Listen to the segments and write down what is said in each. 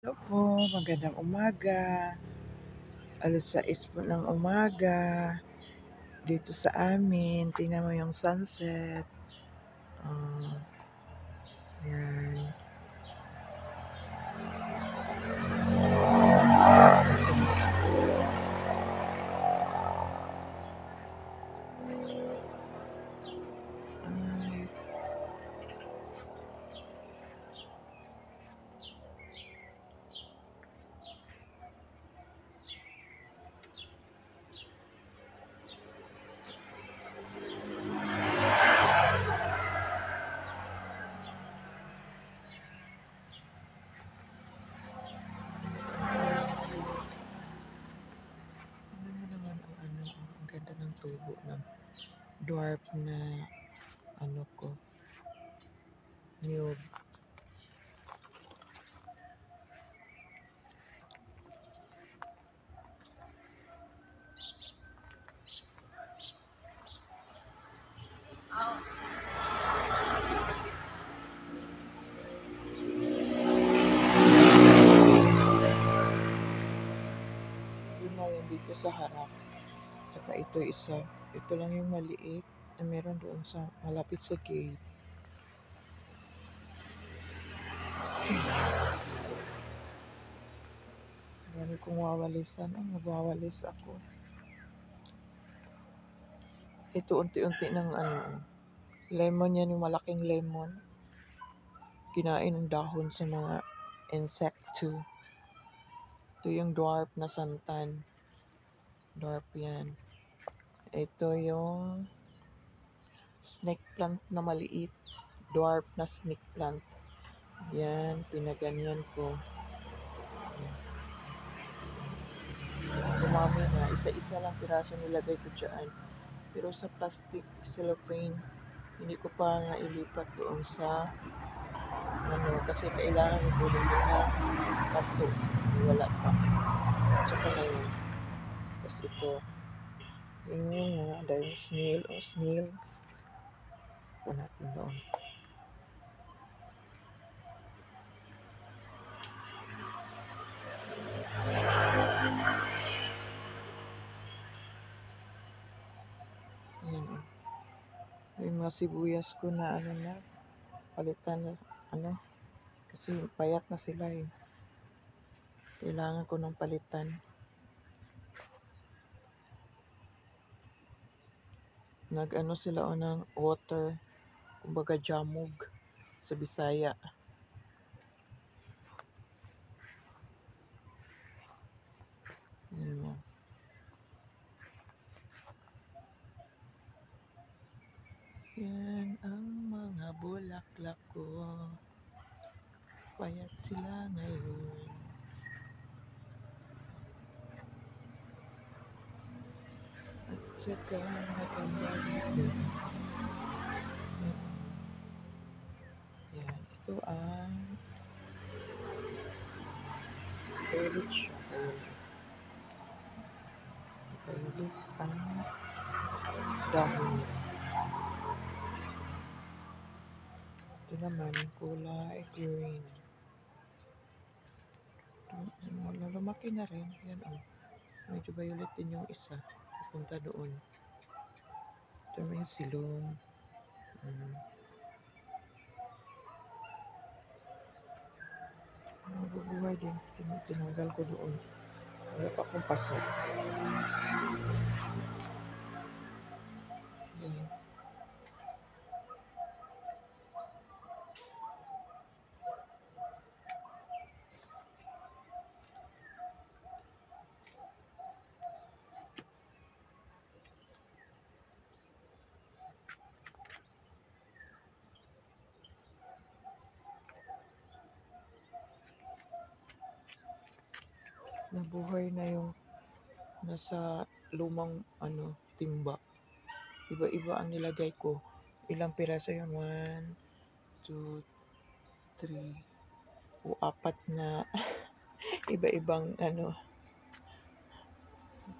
Po, magandang umaga. 6:00 po ng umaga dito sa amin. Tingnan mo yung sunset. Oh, yan. Ay, ano mo naman ang ganda ng tubo ng dwarf na ko, niyog. Yun na yun dito sa harap. Saka ito isa. Ito lang yung maliit na meron doon sa malapit sa gate. Marami kong wawalisan. Magwawalis ako. Ito unti-unti ng lemon yan, yung malaking lemon. Kinain ng dahon sa mga insekto. Ito yung dwarf na santan. Dwarf yan. Ito yung snake plant na maliit. Dwarf na snake plant. Yan, pinaganyan ko. Dumami na. Isa-isa lang piraso nilagay ko dyan. Pero sa plastic cellophane, hindi ko pa nailipat doon sa kasi kailangan yung bulo na kaso wala pa. Tsaka na yun. Tapos ito, yung dahil snail o snail. Ito natin doon. Ayan o. Yung mga sibuyas ko na palitan na kasi payat na sila eh. Kailangan ko ng palitan. Nag sila ng water, kumbaga jamog sa Bisaya. Ayan o. Yan ang mga bulaklak ko. Payat sila ngayon. At saka maganda dito. Yan. Ito ang violet siya. Violet ang dahon niya. Ito naman kulay green. Lumaki na rin. Yan o. Medyo violet din yung isa. Punta doon. Ito may silong. Mabubuhay din. Tinanggal ko doon. Wala pa akong paso. Yan. Nabuhay na yung nasa lumang timba. Iba-iba ang nilagay ko. Ilang piraso yung 1, 2, 3 o 4 na iba-ibang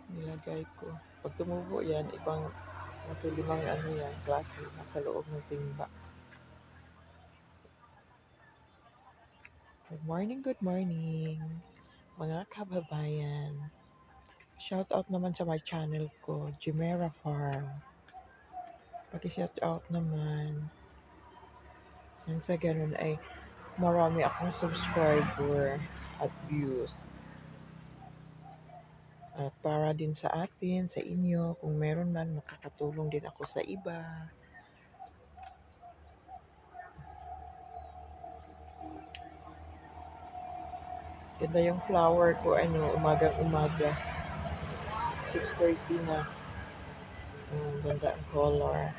nilagay ko. Pag tumubo yan, ibang nasa 5 yan, klase nasa loob ng timba. Good morning, mga kababayan. Shout out naman sa my channel ko, Jimera Farm. Paki-shout out naman. Nang sa ganun ay marami akong subscriber at views. At para din sa atin, sa inyo, kung meron man, makakatulong din ako sa iba. Ganda yung flower ko, umagang-umaga. 6:30 na. Ganda ang color.